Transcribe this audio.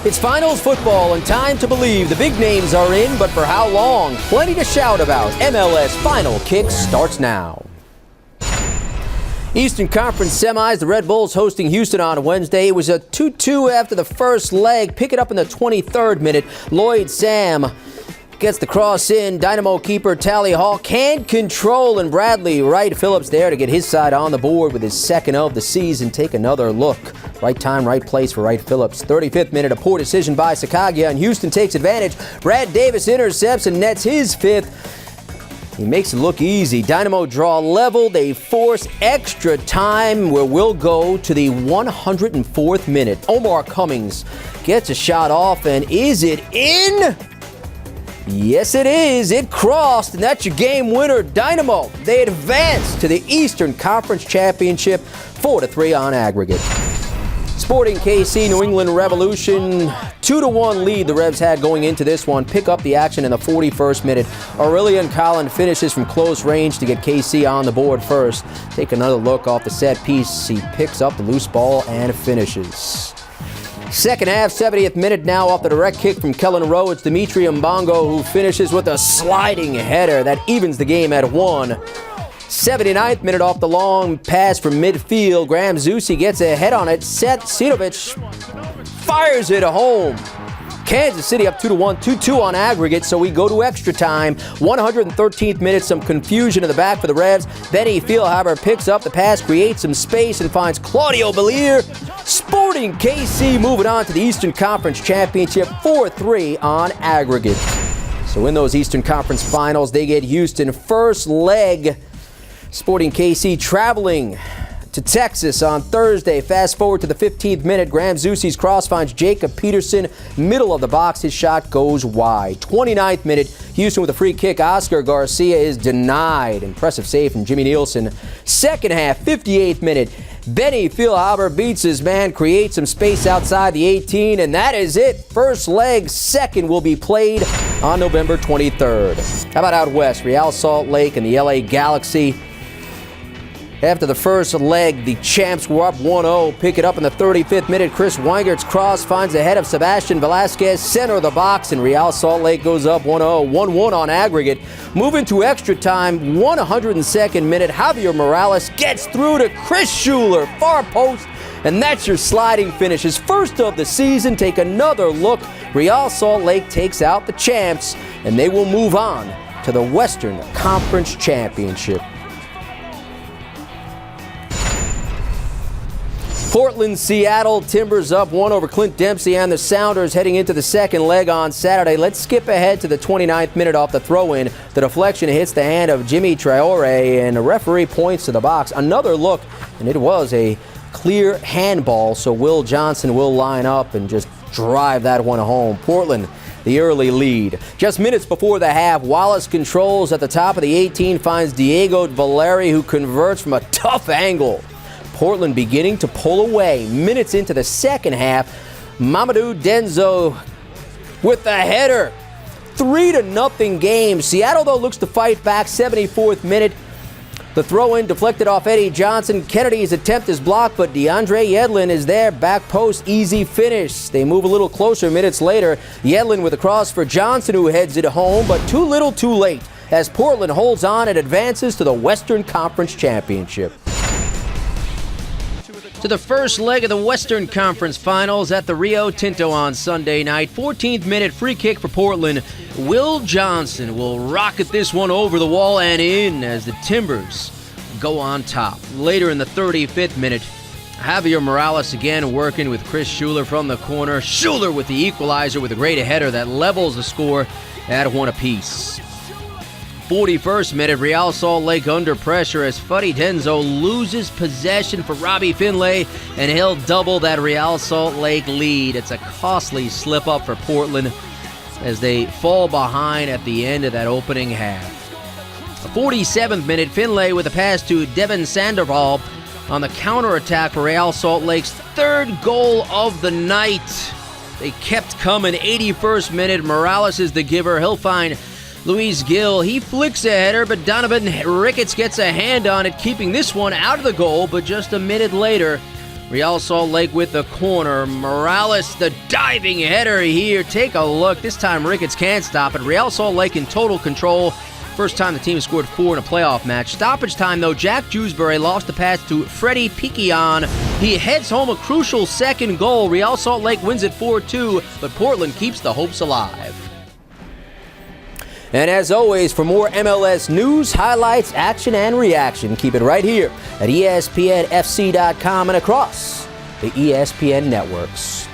It's finals football and time to believe the big names are in, but for how long? Plenty to shout about. MLS Final Kick starts now. Eastern Conference semis, the Red Bulls hosting Houston on Wednesday. It was a 2-2 after the first leg. Pick it up in the 23rd minute. Lloyd Sam gets the cross in. Dynamo keeper Tally Hall can't control, and Bradley Wright Phillips there to get his side on the board with his second of the season. Take another look. Right time, right place for Wright Phillips. 35th minute, a poor decision by Sakagya, and Houston takes advantage. Brad Davis intercepts and nets his fifth. He makes it look easy. Dynamo draw level. They force extra time, where we'll go to the 104th minute. Omar Cummings gets a shot off, and is it in? Yes, it is. It crossed, and that's your game winner. Dynamo, they advance to the Eastern Conference Championship 4-3 on aggregate. Sporting KC, New England Revolution, 2-1 lead the Revs had going into this one. Pick up the action in the 41st minute. Aurelian Collin finishes from close range to get KC on the board first. Take another look off the set piece. He picks up the loose ball and finishes. Second half, 70th minute now off the direct kick from Kellen Rowe. It's Dimitri Mbongo who finishes with a sliding header that evens the game at 1. 79th minute off the long pass from midfield. Graham Zusi gets a head on it. Seth Sinovich fires it home. Kansas City up 2-1, 2-2 on aggregate, so we go to extra time. 113th minute, some confusion in the back for the Revs. Benny Feilhaber picks up the pass, creates some space, and finds Claudio Belier. Sporting KC moving on to the Eastern Conference Championship 4-3 on aggregate. So in those Eastern Conference finals, they get Houston first leg. Sporting KC traveling to Texas on Thursday. Fast forward to the 15th minute. Graham Zusi's cross finds Jacob Peterson. Middle of the box. His shot goes wide. 29th minute. Houston with a free kick. Oscar Garcia is denied. Impressive save from Jimmy Nielsen. Second half, 58th minute. Benny Feilhaber beats his man, creates some space outside the 18, and that is it. First leg, second will be played on November 23rd. How about out west? Real Salt Lake and the LA Galaxy. After the first leg, the champs were up 1-0. Pick it up in the 35th minute. Chris Weingert's cross finds the head of Sebastian Velasquez, center of the box, and Real Salt Lake goes up 1-0. 1-1 on aggregate. Moving to extra time, 102nd minute. Javier Morales gets through to Chris Schuler, far post, and that's your sliding finish. His first of the season. Take another look. Real Salt Lake takes out the champs, and they will move on to the Western Conference Championship. Portland, Seattle, Timbers up 1 over Clint Dempsey and the Sounders heading into the second leg on Saturday. Let's skip ahead to the 29th minute off the throw-in. The deflection hits the hand of Jimmy Traore, and the referee points to the box. Another look, and it was a clear handball, so Will Johnson will line up and just drive that one home. Portland, the early lead. Just minutes before the half, Wallace controls at the top of the 18, finds Diego Valeri, who converts from a tough angle. Portland beginning to pull away. Minutes into the second half, Mamadou Denzo with the header. 3-0 game. Seattle, though, looks to fight back. 74th minute. The throw-in deflected off Eddie Johnson. Kennedy's attempt is blocked, but DeAndre Yedlin is there. Back post, easy finish. They move a little closer minutes later. Yedlin with a cross for Johnson, who heads it home, but too little too late as Portland holds on and advances to the Western Conference Championship. To the first leg of the Western Conference Finals at the Rio Tinto on Sunday night. 14th minute free kick for Portland. Will Johnson will rocket this one over the wall and in as the Timbers go on top. Later in the 35th minute, Javier Morales again working with Chris Schuler from the corner. Schuler with the equalizer with a great header that levels the score at 1 apiece. 41st minute, Real Salt Lake under pressure as Fuddy Denzo loses possession for Robbie Finlay, and he'll double that Real Salt Lake lead. It's a costly slip-up for Portland as they fall behind at the end of that opening half. 47th minute, Finlay with a pass to Devin Sandoval on the counterattack for Real Salt Lake's third goal of the night. They kept coming. 81st minute, Morales is the giver. He'll find Luis Gil. He flicks a header, but Donovan Ricketts gets a hand on it, keeping this one out of the goal. But just a minute later, Real Salt Lake with the corner. Morales, the diving header here. Take a look. This time Ricketts can't stop it. Real Salt Lake in total control. First time the team has scored 4 in a playoff match. Stoppage time, though, Jack Jewsbury lost the pass to Freddie Piquion. He heads home a crucial second goal. Real Salt Lake wins it 4-2, but Portland keeps the hopes alive. And as always, for more MLS news, highlights, action, and reaction, keep it right here at ESPNFC.com and across the ESPN networks.